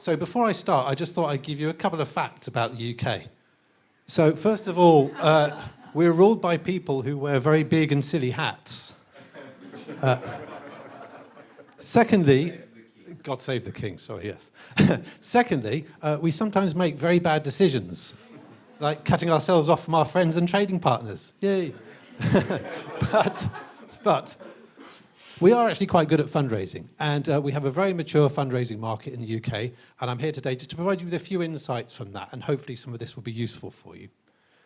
So before I start, I just thought I'd give you a couple of facts about the UK. So first of all, we're ruled by people who wear very big and silly hats. Secondly, God save the king, sorry, yes. Secondly, we sometimes make very bad decisions, like cutting ourselves off from our friends and trading partners. Yay. But we are actually quite good at fundraising, and we have a very mature fundraising market in the UK, and I'm here today just to provide you with a few insights from that, and hopefully some of this will be useful for you.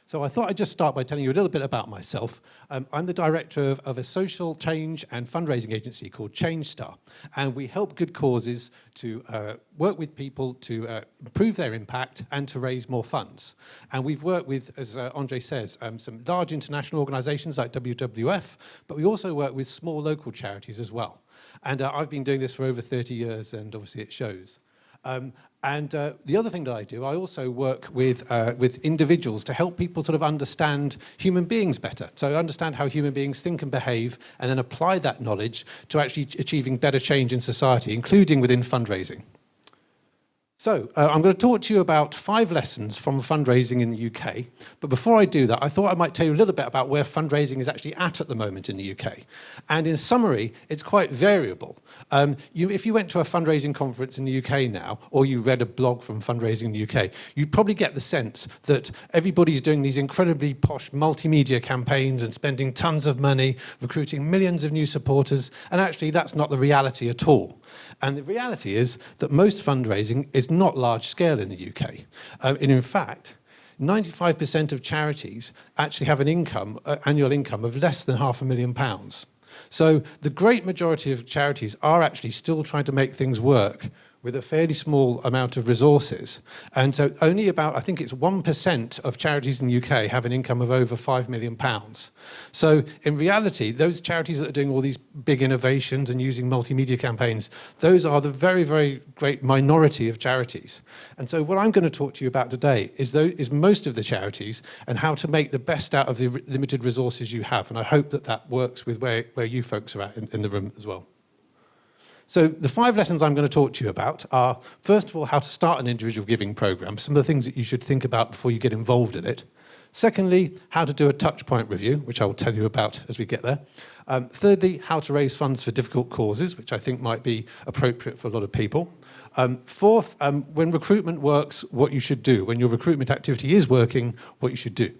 So I thought I'd just start by telling you a little bit about myself. I'm the director of a social change and fundraising agency called ChangeStar, and we help good causes to work with people to improve their impact and to raise more funds. And we've worked with, as Andre says, some large international organisations like WWF, but we also work with small local charities as well. And I've been doing this for over 30 years, and obviously it shows. The other thing that I do, I also work with individuals to help people sort of understand human beings better. So understand how human beings think and behave, and then apply that knowledge to actually achieving better change in society, including within fundraising. So I'm going to talk to you about 5 lessons from fundraising in the UK. But before I do that, I thought I might tell you a little bit about where fundraising is actually at the moment in the UK. And in summary, it's quite variable. If you went to a fundraising conference in the UK now, or you read a blog from fundraising in the UK, you'd probably get the sense that everybody's doing these incredibly posh multimedia campaigns and spending tons of money, recruiting millions of new supporters. And actually, that's not the reality at all. And the reality is that most fundraising is not large scale in the UK. And in fact, 95% of charities actually have an income, annual income of less than £500,000. So the great majority of charities are actually still trying to make things work with a fairly small amount of resources. And so only about, I think it's 1% of charities in the UK have an income of over £5 million. So in reality, those charities that are doing all these big innovations and using multimedia campaigns, those are the very, very great minority of charities. And so what I'm going to talk to you about today is most of the charities and how to make the best out of the limited resources you have. And I hope that that works with where you folks are at in the room as well. So the 5 lessons I'm going to talk to you about are, first of all, how to start an individual giving program, some of the things that you should think about before you get involved in it. Secondly, how to do a touch point review, which I will tell you about as we get there. Thirdly, how to raise funds for difficult causes, which I think might be appropriate for a lot of people. Fourth, when recruitment works, what you should do. When your recruitment activity is working, what you should do.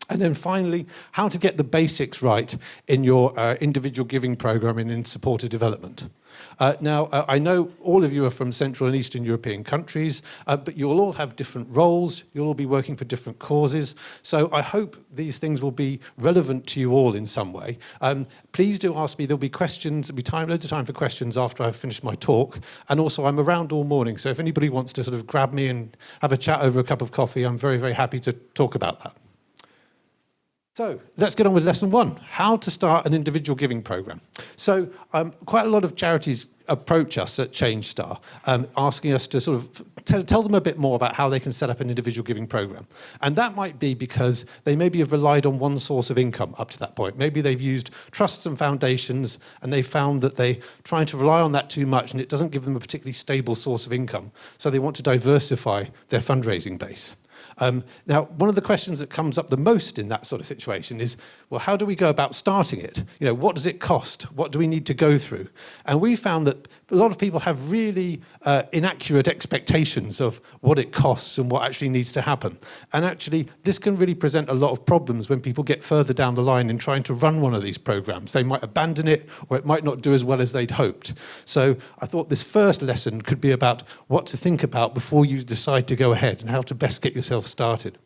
And then finally, how to get the basics right in your individual giving program and in supported development. Now, I know all of you are from Central and Eastern European countries, but you'll all have different roles. You'll all be working for different causes. So I hope these things will be relevant to you all in some way. Please do ask me. There'll be questions. There'll be loads of time for questions after I've finished my talk. And also, I'm around all morning. So if anybody wants to sort of grab me and have a chat over a cup of coffee, I'm very, very happy to talk about that. So let's get on with lesson 1, how to start an individual giving program. So quite a lot of charities approach us at ChangeStar, asking us to sort of tell them a bit more about how they can set up an individual giving program. And that might be because they maybe have relied on one source of income up to that point. Maybe they've used trusts and foundations and they found that they're trying to rely on that too much and it doesn't give them a particularly stable source of income. So they want to diversify their fundraising base. Now, one of the questions that comes up the most in that sort of situation is, well, how do we go about starting it? You know, what does it cost? What do we need to go through? And we found that a lot of people have really inaccurate expectations of what it costs and what actually needs to happen. And actually, this can really present a lot of problems when people get further down the line in trying to run one of these programs. They might abandon it, or it might not do as well as they'd hoped. So I thought this first lesson could be about what to think about before you decide to go ahead and how to best get yourself started.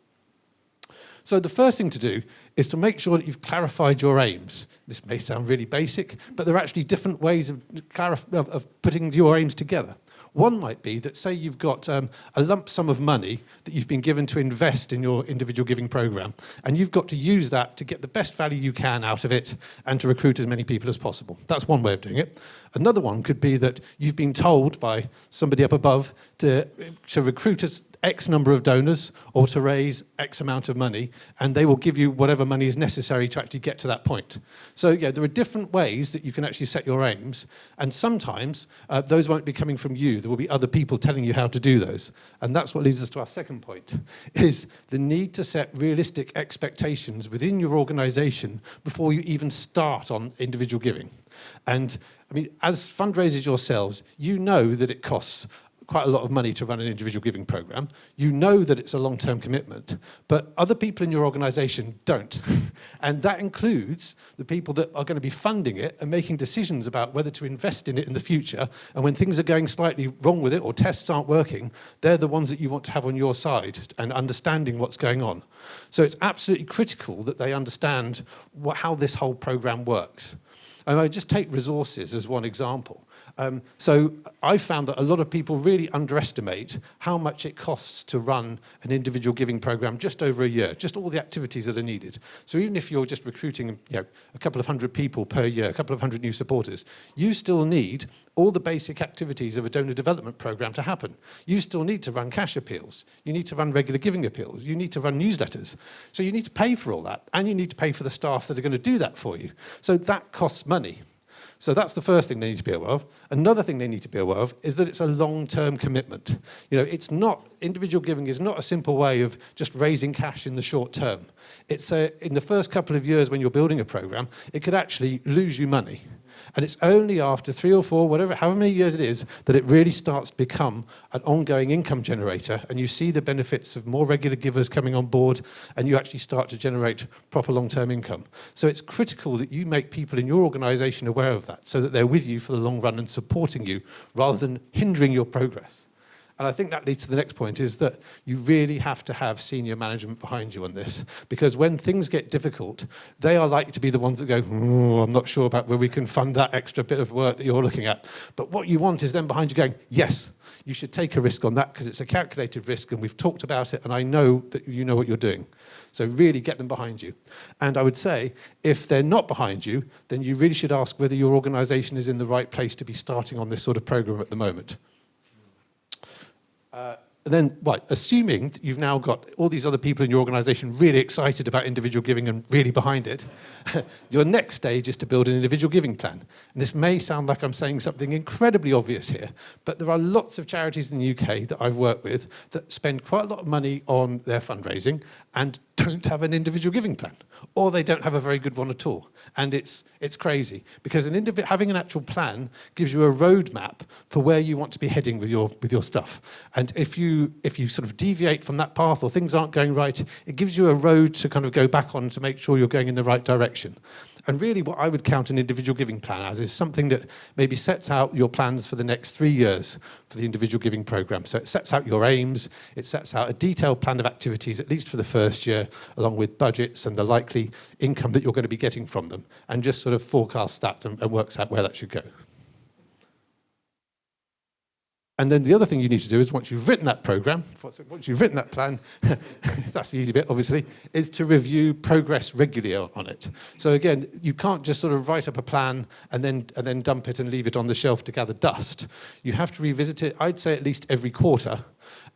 So the first thing to do is to make sure that you've clarified your aims. This may sound really basic, but there are actually different ways of putting your aims together. One might be that, say you've got a lump sum of money that you've been given to invest in your individual giving program, and you've got to use that to get the best value you can out of it and to recruit as many people as possible. That's one way of doing it. Another one could be that you've been told by somebody up above to recruit X number of donors or to raise X amount of money, and they will give you whatever money is necessary to actually get to that point. So yeah, there are different ways that you can actually set your aims, and sometimes those won't be coming from you. There will be other people telling you how to do those. And that's what leads us to our second point, is the need to set realistic expectations within your organization before you even start on individual giving. And I mean, as fundraisers yourselves, you know that it costs quite a lot of money to run an individual giving program. You know that it's a long-term commitment, but other people in your organization don't. And that includes the people that are going to be funding it and making decisions about whether to invest in it in the future. And when things are going slightly wrong with it or tests aren't working, they're the ones that you want to have on your side and understanding what's going on. So it's absolutely critical that they understand how this whole program works. And I just take resources as one example. So I found that a lot of people really underestimate how much it costs to run an individual giving program just over a year, just all the activities that are needed. So even if you're just recruiting a couple of hundred people per year, a couple of hundred new supporters, you still need all the basic activities of a donor development program to happen. You still need to run cash appeals. You need to run regular giving appeals. You need to run newsletters. So you need to pay for all that, and you need to pay for the staff that are going to do that for you. So that costs money. So that's the first thing they need to be aware of. Another thing they need to be aware of is that it's a long-term commitment. It's not, individual giving is not a simple way of just raising cash in the short term. It's in the first couple of years when you're building a program, it could actually lose you money. And it's only after 3 or 4, however many years it is, that it really starts to become an ongoing income generator, and you see the benefits of more regular givers coming on board, and you actually start to generate proper long-term income. So it's critical that you make people in your organization aware of that, so that they're with you for the long run and supporting you, rather than hindering your progress. And I think that leads to the next point, is that you really have to have senior management behind you on this, because when things get difficult, they are likely to be the ones that go, I'm not sure about where we can fund that extra bit of work that you're looking at. But what you want is them behind you going, yes, you should take a risk on that because it's a calculated risk and we've talked about it and I know that you know what you're doing. So really get them behind you. And I would say, if they're not behind you, then you really should ask whether your organization is in the right place to be starting on this sort of program at the moment. And then, assuming that you've now got all these other people in your organization really excited about individual giving and really behind it, your next stage is to build an individual giving plan. And this may sound like I'm saying something incredibly obvious here, but there are lots of charities in the UK that I've worked with that spend quite a lot of money on their fundraising and don't have an individual giving plan, or they don't have a very good one at all. And it's crazy, because having an actual plan gives you a roadmap for where you want to be heading with your stuff. And if you sort of deviate from that path or things aren't going right, it gives you a road to kind of go back on to make sure you're going in the right direction. And really what I would count an individual giving plan as is something that maybe sets out your plans for the next 3 years for the individual giving program. So it sets out your aims, it sets out a detailed plan of activities, at least for the first year, along with budgets and the likely income that you're going to be getting from them, and just sort of forecasts that and works out where that should go. And then the other thing you need to do is, once you've written that program, once you've written that plan, that's the easy bit, obviously, is to review progress regularly on it. So again, you can't just sort of write up a plan and then dump it and leave it on the shelf to gather dust. You have to revisit it, I'd say at least every quarter,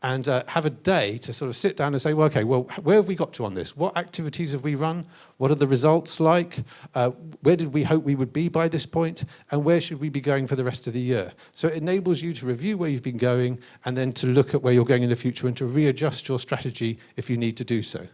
and have a day to sort of sit down and say, well, okay, where have we got to on this? What activities have we run? What are the results like? Where did we hope we would be by this point? And where should we be going for the rest of the year? So it enables you to review where you've been going and then to look at where you're going in the future and to readjust your strategy if you need to do so.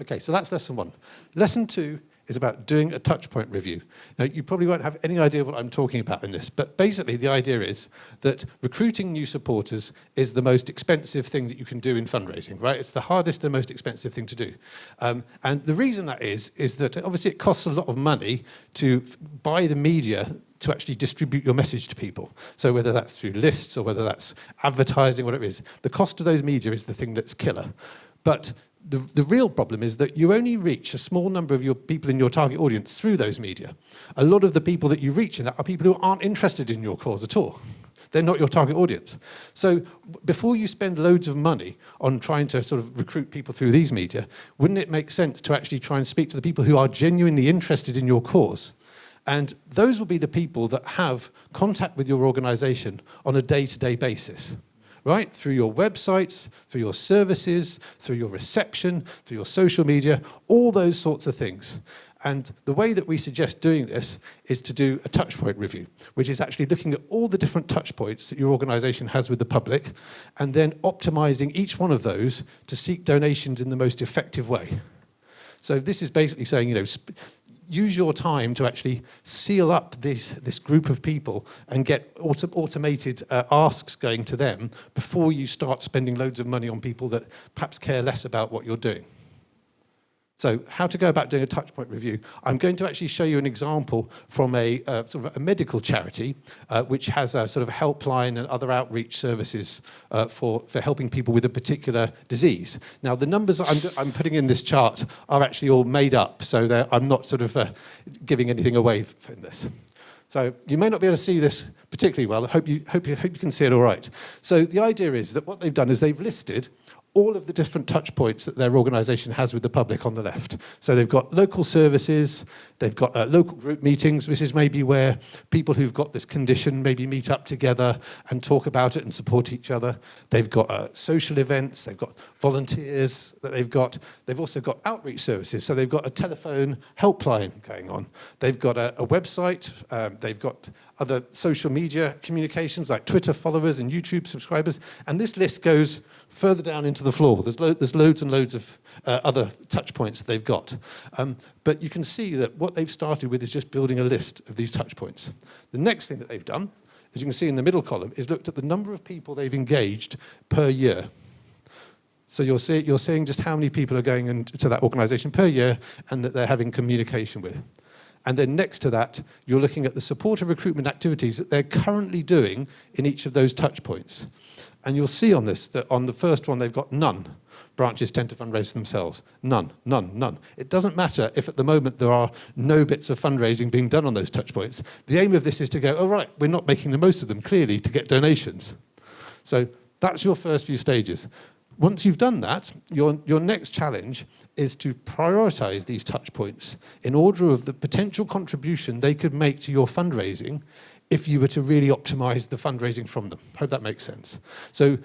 Okay, so that's lesson 1. Lesson 2 is about doing a touchpoint review. Now, you probably won't have any idea what I'm talking about in this, but basically the idea is that recruiting new supporters is the most expensive thing that you can do in fundraising, right? It's the hardest and most expensive thing to do. And the reason that is that obviously it costs a lot of money to buy the media to actually distribute your message to people. So whether that's through lists or whether that's advertising, whatever it is, the cost of those media is the thing that's killer. But the real problem is that you only reach a small number of your people in your target audience through those media. A lot of the people that you reach in that are people who aren't interested in your cause at all. They're not your target audience. So before you spend loads of money on trying to sort of recruit people through these media, wouldn't it make sense to actually try and speak to the people who are genuinely interested in your cause? And those will be the people that have contact with your organization on a day-to-day basis. right? Through your websites, through your services, through your reception, through your social media, all those sorts of things. And the way that we suggest doing this is to do a touchpoint review, which is actually looking at all the different touchpoints that your organisation has with the public, and then optimising each one of those to seek donations in the most effective way. So this is basically saying, use your time to actually seal up this group of people and get automated asks going to them before you start spending loads of money on people that perhaps care less about what you're doing. So how to go about doing a touchpoint review. I'm going to actually show you an example from a sort of a medical charity which has a sort of helpline and other outreach services for helping people with a particular disease. Now, the numbers I'm putting in this chart are actually all made up, so I'm not sort of giving anything away from this. So you may not be able to see this particularly well. I hope you can see it all right. So the idea is that what they've done is they've listed all of the different touch points that their organisation has with the public on the left. So they've got local services, they've got local group meetings. This is maybe where people who've got this condition maybe meet up together and talk about it and support each other. They've got social events, they've got volunteers that they've got. They've also got outreach services. So they've got a telephone helpline going on. They've got a website, they've got other social media communications like Twitter followers and YouTube subscribers. And this list goes further down into the floor. There's loads and loads of other touch points that they've got. But you can see that what they've started with is just building a list of these touch points. The next thing that they've done, as you can see in the middle column, is looked at the number of people they've engaged per year. So you're seeing just how many people are going into that organisation per year and that they're having communication with. And then next to that, you're looking at the support and recruitment activities that they're currently doing in each of those touch points. And you'll see on this that on the first one, they've got none. Branches tend to fundraise themselves. None, none, none. It doesn't matter if at the moment there are no bits of fundraising being done on those touch points. The aim of this is to go, oh, right, we're not making the most of them, clearly, to get donations. So that's your first few stages. Once you've done that, your next challenge is to prioritize these touch points in order of the potential contribution they could make to your fundraising if you were to really optimize the fundraising from them. Hope that makes sense. So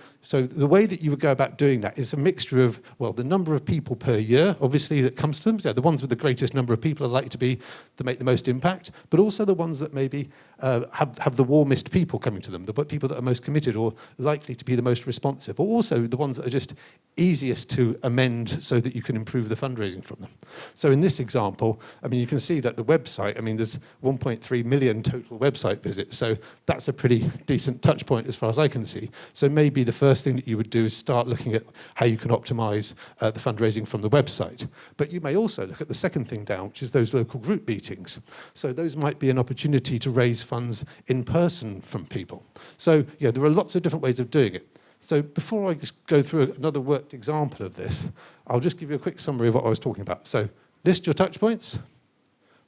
the way that you would go about doing that is a mixture of, well, the number of people per year, obviously, that comes to them. So the ones with the greatest number of people are likely to make the most impact, but also the ones that maybe have the warmest people coming to them, the people that are most committed or likely to be the most responsive, or also the ones that are just easiest to amend so that you can improve the fundraising from them. So in this example, I mean, you can see that the website, I mean, there's 1.3 million total website visits, so that's a pretty decent touch point as far as I can see. So maybe the first thing that you would do is start looking at how you can optimize the fundraising from the website. But you may also look at the second thing down, which is those local group meetings. So those might be an opportunity to raise funds in person from people. So yeah, there are lots of different ways of doing it. So before I just go through another worked example of this, I'll just give you a quick summary of what I was talking about. So list your touch points,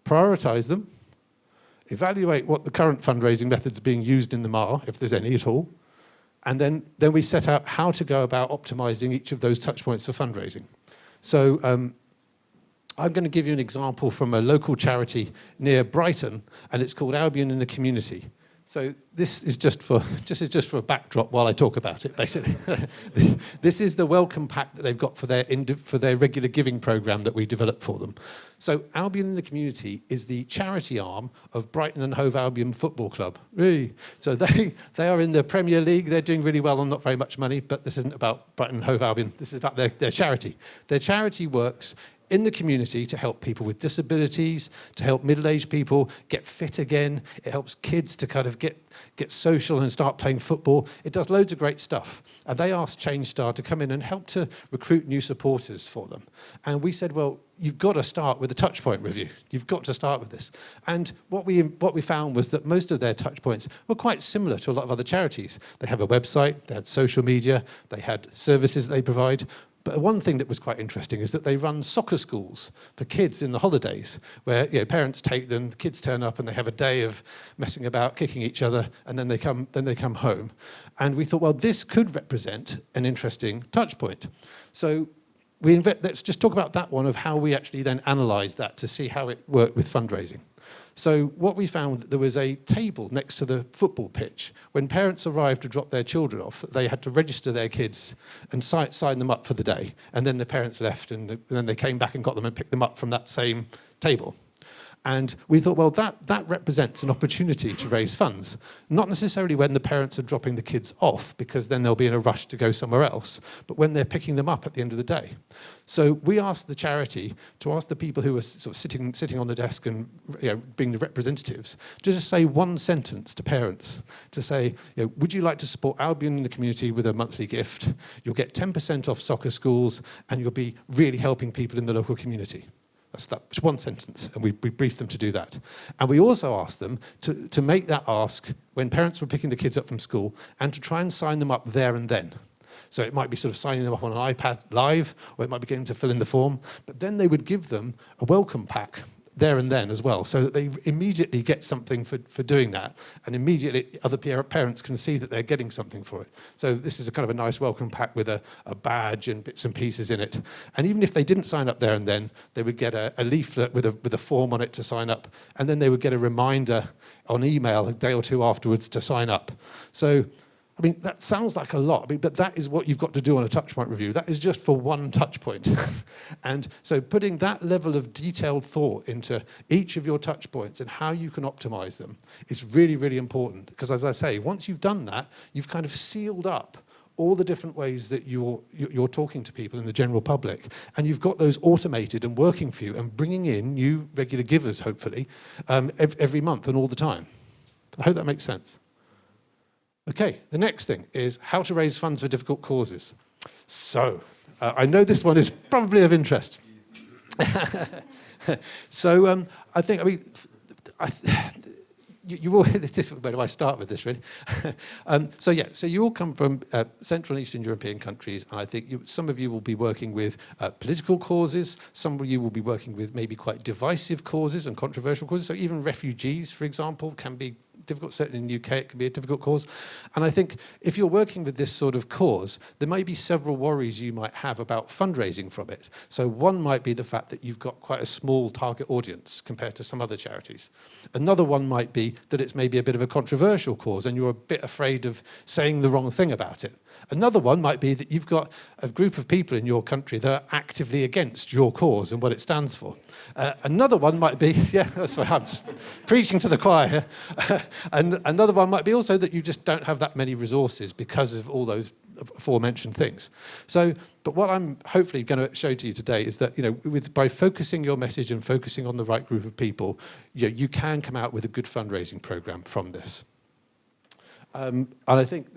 prioritize them, evaluate what the current fundraising methods are being used in them are, if there's any at all, and then we set out how to go about optimizing each of those touch points for fundraising. So I'm going to give you an example from a local charity near Brighton, and it's called Albion in the Community. So this is just for a backdrop while I talk about it, basically. This is the welcome pack that they've got for their regular giving program that we developed for them. So Albion in the Community is the charity arm of Brighton and Hove Albion Football Club. Really. So they are in the Premier League. They're doing really well on not very much money, but this isn't about Brighton and Hove Albion. This is about their charity. Their charity works in the community to help people with disabilities, to help middle-aged people get fit again. It helps kids to kind of get social and start playing football. It does loads of great stuff. And they asked ChangeStar to come in and help to recruit new supporters for them. And we said, well, you've got to start with a touchpoint review. You've got to start with this. And what we found was that most of their touchpoints were quite similar to a lot of other charities. They have a website, they had social media, they had services that they provide. But one thing that was quite interesting is that they run soccer schools for kids in the holidays, where parents take them, the kids turn up, and they have a day of messing about, kicking each other, and then they come home. And we thought, well, this could represent an interesting touch point. So let's just talk about that one of how we actually then analysed that to see how it worked with fundraising. So what we found, there was a table next to the football pitch. When parents arrived to drop their children off, they had to register their kids and sign them up for the day. And then the parents left, and then they came back and got them and picked them up from that same table. And we thought, well, that represents an opportunity to raise funds. Not necessarily when the parents are dropping the kids off, because then they'll be in a rush to go somewhere else, but when they're picking them up at the end of the day. So we asked the charity to ask the people who were sort of sitting on the desk and being the representatives to just say one sentence to parents to say, would you like to support Albion in the community with a monthly gift? You'll get 10% off soccer schools, and you'll be really helping people in the local community. That's one sentence, and we briefed them to do that. And we also asked them to make that ask when parents were picking the kids up from school, and to try and sign them up there and then. So it might be sort of signing them up on an iPad live, or it might be getting to fill in the form, but then they would give them a welcome pack there and then as well, so that they immediately get something for doing that, and immediately other parents can see that they're getting something for it. So this is a kind of a nice welcome pack with a badge and bits and pieces in it. And even if they didn't sign up there and then, they would get a leaflet with a form on it to sign up, and then they would get a reminder on email a day or two afterwards to sign up. So I mean, that sounds like a lot, but that is what you've got to do on a touchpoint review. That is just for one touchpoint. And so putting that level of detailed thought into each of your touchpoints and how you can optimize them is really, really important. Because as I say, once you've done that, you've kind of sealed up all the different ways that you're talking to people in the general public, and you've got those automated and working for you and bringing in new regular givers, hopefully, every month and all the time. I hope that makes sense. Okay, the next thing is how to raise funds for difficult causes. So, I know this one is probably of interest. So, you all, where do I start with this, really? So you all come from Central and Eastern European countries, and I think some of you will be working with political causes, some of you will be working with maybe quite divisive causes and controversial causes, so even refugees, for example, can be difficult. Certainly in the UK, it can be a difficult cause. And I think if you're working with this sort of cause, there may be several worries you might have about fundraising from it. So one might be the fact that you've got quite a small target audience compared to some other charities. Another one might be that it's maybe a bit of a controversial cause and you're a bit afraid of saying the wrong thing about it. Another one might be that you've got a group of people in your country that are actively against your cause and what it stands for. Another one might be, that's what I'm preaching to the choir here. And another one might be also that you just don't have that many resources because of all those aforementioned things. So, but what I'm hopefully going to show to you today is that, by focusing your message and focusing on the right group of people, you can come out with a good fundraising program from this. And I think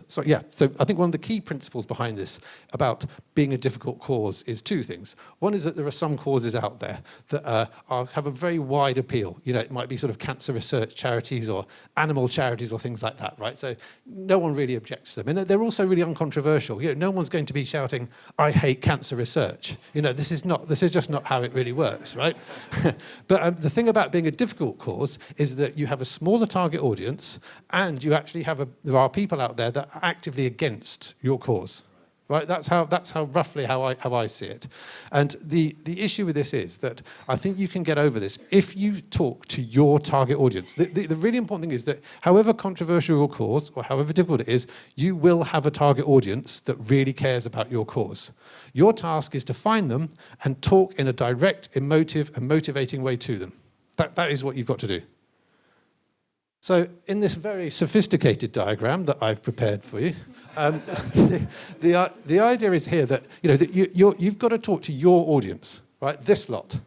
So I think one of the key principles behind this about being a difficult cause is two things. One is that there are some causes out there that have a very wide appeal. It might be sort of cancer research charities or animal charities or things like that, right? So no one really objects to them. And they're also really uncontroversial. No one's going to be shouting, "I hate cancer research." This is just not how it really works, right? But the thing about being a difficult cause is that you have a smaller target audience, and you actually there are people out there that are actively against your cause, right? That's roughly how I see it. And the issue with this is that I think you can get over this if you talk to your target audience. The really important thing is that however controversial your cause or however difficult it is, you will have a target audience that really cares about your cause. Your task is to find them and talk in a direct, emotive and motivating way to them. That is what you've got to do. So in this very sophisticated diagram that I've prepared for you, the idea is here that, you've got to talk to your audience, right? This lot.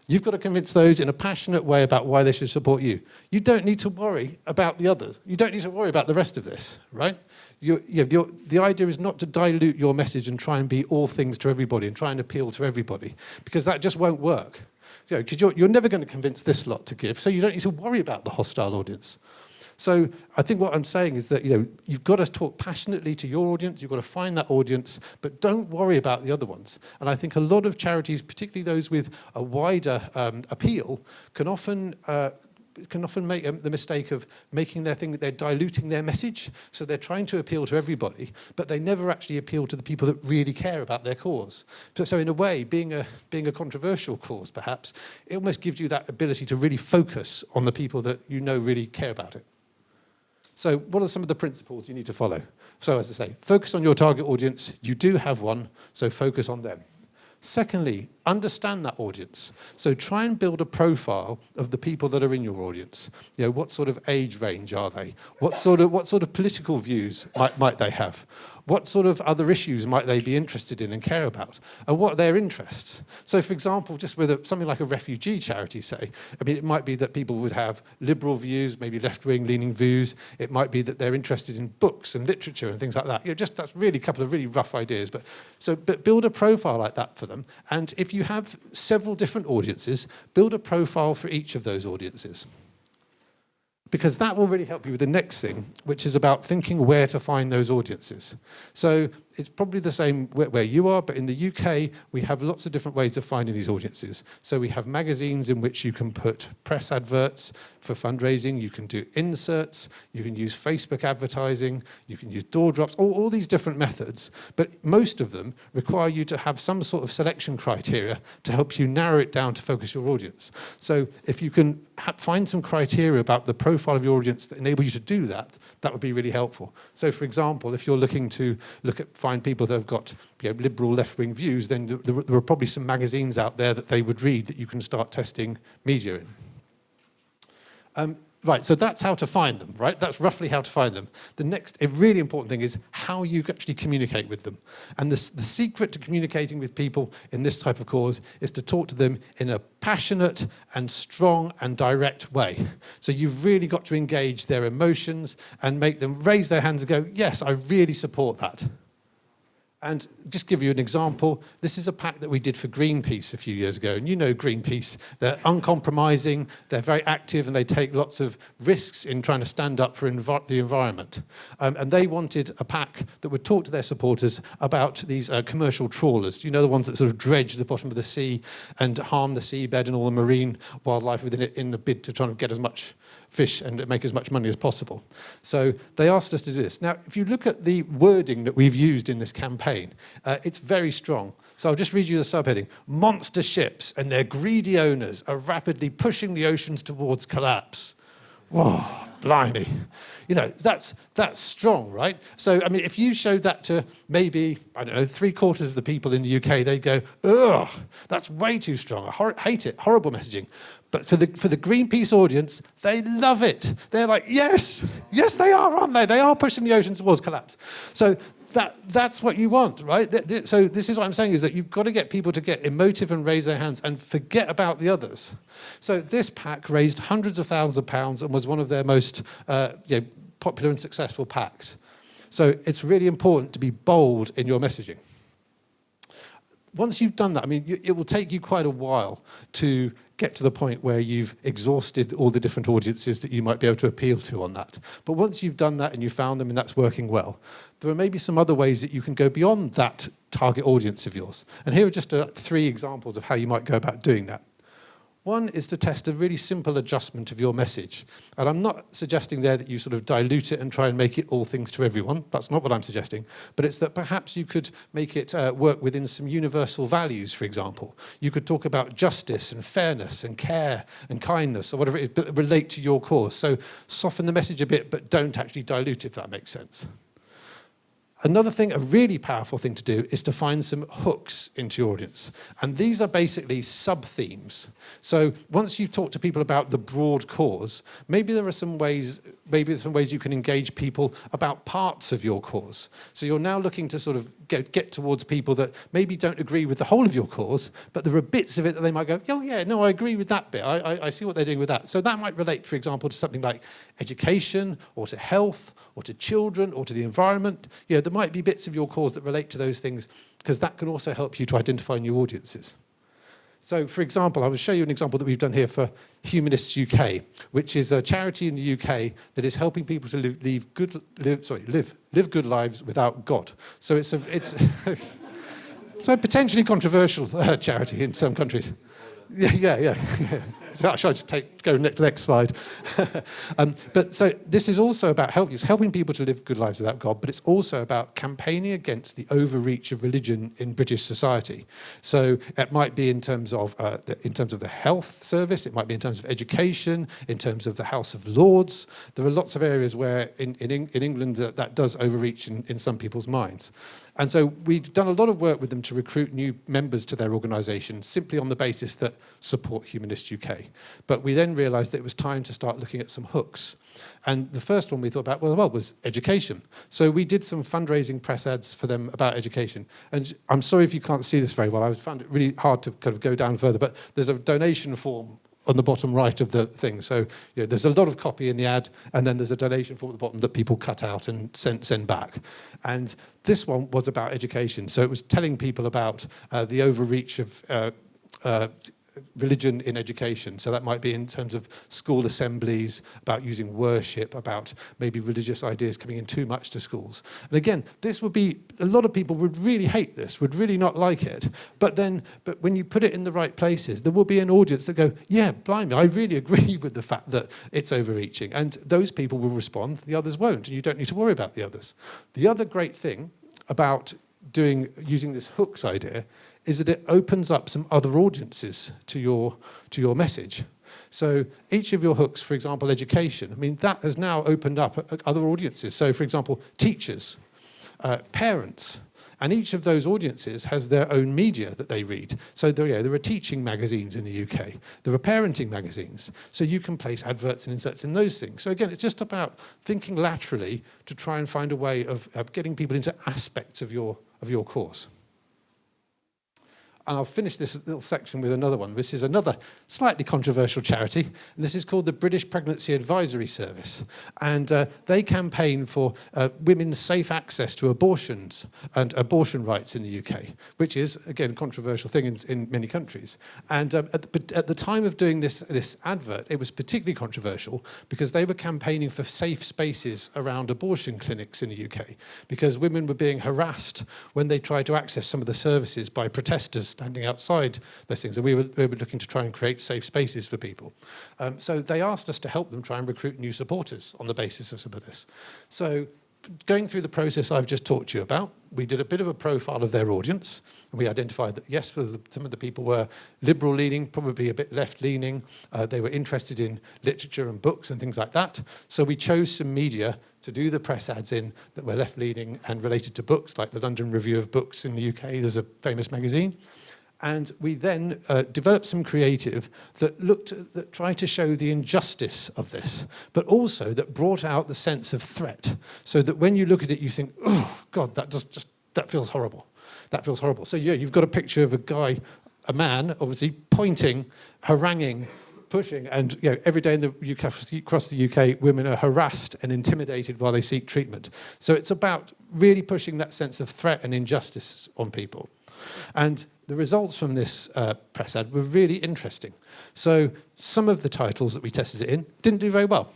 You've got to convince those in a passionate way about why they should support you. You don't need to worry about the others. You don't need to worry about the rest of this, right? The idea is not to dilute your message and try and be all things to everybody and try and appeal to everybody, because that just won't work. Because you're never going to convince this lot to give, so you don't need to worry about the hostile audience. So I think what I'm saying is that you've got to talk passionately to your audience, you've got to find that audience, but don't worry about the other ones. And I think a lot of charities, particularly those with a wider appeal, can often can often make the mistake of making their thing, they're diluting their message. So they're trying to appeal to everybody, but they never actually appeal to the people that really care about their cause. So in a way, being a controversial cause, perhaps, it almost gives you that ability to really focus on the people that you know really care about it. So what are some of the principles you need to follow? So as I say, focus on your target audience. You do have one, so focus on them. Secondly, understand that audience. So try and build a profile of the people that are in your audience. You know, what sort of age range are they? What sort of political views might they have? What sort of other issues might they be interested in and care about? And what are their interests? So, for example, just with something like a refugee charity, say, I mean, it might be that people would have liberal views, maybe left-wing leaning views. It might be that they're interested in books and literature and things like that. You know, just that's really a couple of really rough ideas. But build a profile like that for them. And if you have several different audiences, build a profile for each of those audiences. Because that will really help you with the next thing, which is about thinking where to find those audiences. So it's probably the same where you are, but in the UK, we have lots of different ways of finding these audiences. So we have magazines in which you can put press adverts for fundraising, you can do inserts, you can use Facebook advertising, you can use door drops, all these different methods. But most of them require you to have some sort of selection criteria to help you narrow it down to focus your audience. So if you can find some criteria about the profile of your audience that enable you to do that, that would be really helpful. So for example, if you're looking to find people that have got liberal left-wing views, then there are probably some magazines out there that they would read that you can start testing media in. Right, so that's how to find them, right? That's roughly how to find them. The next, a really important thing is how you actually communicate with them. And the secret to communicating with people in this type of cause is to talk to them in a passionate and strong and direct way. So you've really got to engage their emotions and make them raise their hands and go, yes, I really support that. And just give you an example, this is a pack that we did for Greenpeace a few years ago. And you know Greenpeace, they're uncompromising, they're very active, and they take lots of risks in trying to stand up for the environment. And they wanted a pack that would talk to their supporters about these commercial trawlers. You know, the ones that sort of dredge the bottom of the sea and harm the seabed and all the marine wildlife within it in a bid to try and get as much fish and make as much money as possible. So they asked us to do this. Now, if you look at the wording that we've used in this campaign, it's very strong. So I'll just read you the subheading. Monster ships and their greedy owners are rapidly pushing the oceans towards collapse. Whoa, blimey. You know, that's strong, right? So, I mean, if you showed that to maybe, I don't know, 3/4 of the people in the UK, they'd go, ugh, that's way too strong. I hate it, horrible messaging. But for the Greenpeace audience, they love it. They're like, yes, they are, aren't they? They are pushing the oceans towards collapse. So that's what you want, right? So this is what I'm saying, is that you've got to get people to get emotive and raise their hands and forget about the others. So this pack raised hundreds of thousands of pounds and was one of their most popular and successful packs. So it's really important to be bold in your messaging. Once you've done that, I mean, it will take you quite a while to get to the point where you've exhausted all the different audiences that you might be able to appeal to on that. But once you've done that and you found them and that's working well, there are maybe some other ways that you can go beyond that target audience of yours. And here are just 3 examples of how you might go about doing that. One is to test a really simple adjustment of your message. And I'm not suggesting there that you sort of dilute it and try and make it all things to everyone. That's not what I'm suggesting. But it's that perhaps you could make it work within some universal values, for example. You could talk about justice and fairness and care and kindness or whatever it is, but relate to your cause. So soften the message a bit, but don't actually dilute it, if that makes sense. Another thing, a really powerful thing to do, is to find some hooks into your audience. And these are basically sub-themes. So once you've talked to people about the broad cause, maybe there are some ways you can engage people about parts of your cause. So you're now looking to sort of get towards people that maybe don't agree with the whole of your cause, but there are bits of it that they might go, oh yeah, no, I agree with that bit. I see what they're doing with that. So that might relate, for example, to something like education or to health or to children or to the environment. You know, there might be bits of your cause that relate to those things, because that can also help you to identify new audiences. So, for example, I will show you an example that we've done here for Humanists UK, which is a charity in the UK that is helping people to live good lives without God. So it's a potentially controversial charity in some countries. Yeah. So should I just go to the next slide? But so this is also about helping people to live good lives without God, but it's also about campaigning against the overreach of religion in British society. So it might be in terms of the health service, it might be in terms of education, in terms of the House of Lords. There are lots of areas where in England that does overreach in some people's minds. And so we've done a lot of work with them to recruit new members to their organisation simply on the basis that support Humanist UK. But we then realised that it was time to start looking at some hooks. And the first one we thought about was education. So we did some fundraising press ads for them about education. And I'm sorry if you can't see this very well. I found it really hard to kind of go down further, but there's a donation form on the bottom right of the thing. So there's a lot of copy in the ad, and then there's a donation form at the bottom that people cut out and send back. And this one was about education. So it was telling people about the overreach of religion in education. So that might be in terms of school assemblies, about using worship, about maybe religious ideas coming in too much to schools. And again, this would be, a lot of people would really hate this, would really not like it. But when you put it in the right places, there will be an audience that go, yeah, blimey, I really agree with the fact that it's overreaching. And those people will respond, the others won't, and you don't need to worry about the others. The other great thing about using this hooks idea is that it opens up some other audiences to your message. So each of your hooks, for example, education, I mean, that has now opened up other audiences. So, for example, teachers, parents, and each of those audiences has their own media that they read. So there are teaching magazines in the UK. There are parenting magazines. So you can place adverts and inserts in those things. So again, it's just about thinking laterally to try and find a way of getting people into aspects of your course. And I'll finish this little section with another one. This is another slightly controversial charity, and this is called the British Pregnancy Advisory Service. And they campaign for women's safe access to abortions and abortion rights in the UK, which is, again, a controversial thing in many countries. And at the time of doing this advert, it was particularly controversial because they were campaigning for safe spaces around abortion clinics in the UK, because women were being harassed when they tried to access some of the services by protesters standing outside those things. And we were looking to try and create safe spaces for people. So they asked us to help them try and recruit new supporters on the basis of some of this. So going through the process I've just talked to you about, we did a bit of a profile of their audience, and we identified that, yes, some of the people were liberal-leaning, probably a bit left-leaning. They were interested in literature and books and things like that. So we chose some media to do the press ads in that were left-leaning and related to books, like the London Review of Books in the UK. There's a famous magazine. And we then developed some creative that tried to show the injustice of this, but also that brought out the sense of threat, so that when you look at it, you think, oh, God, that feels horrible. That feels horrible. So, yeah, you've got a picture of a man, obviously, pointing, haranguing, pushing, and every day in the UK, across the UK, women are harassed and intimidated while they seek treatment. So it's about really pushing that sense of threat and injustice on people. And the results from this press ad were really interesting. So some of the titles that we tested it in didn't do very well.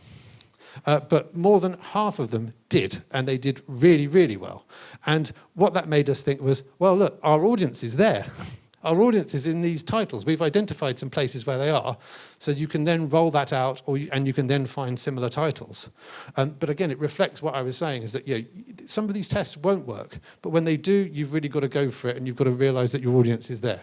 But more than half of them did, and they did really, really well. And what that made us think was, well, look, our audience is there. Our audience is in these titles. We've identified some places where they are, so you can then roll that out, and you can then find similar titles. But again, it reflects what I was saying, is that some of these tests won't work, but when they do, you've really got to go for it, and you've got to realise that your audience is there.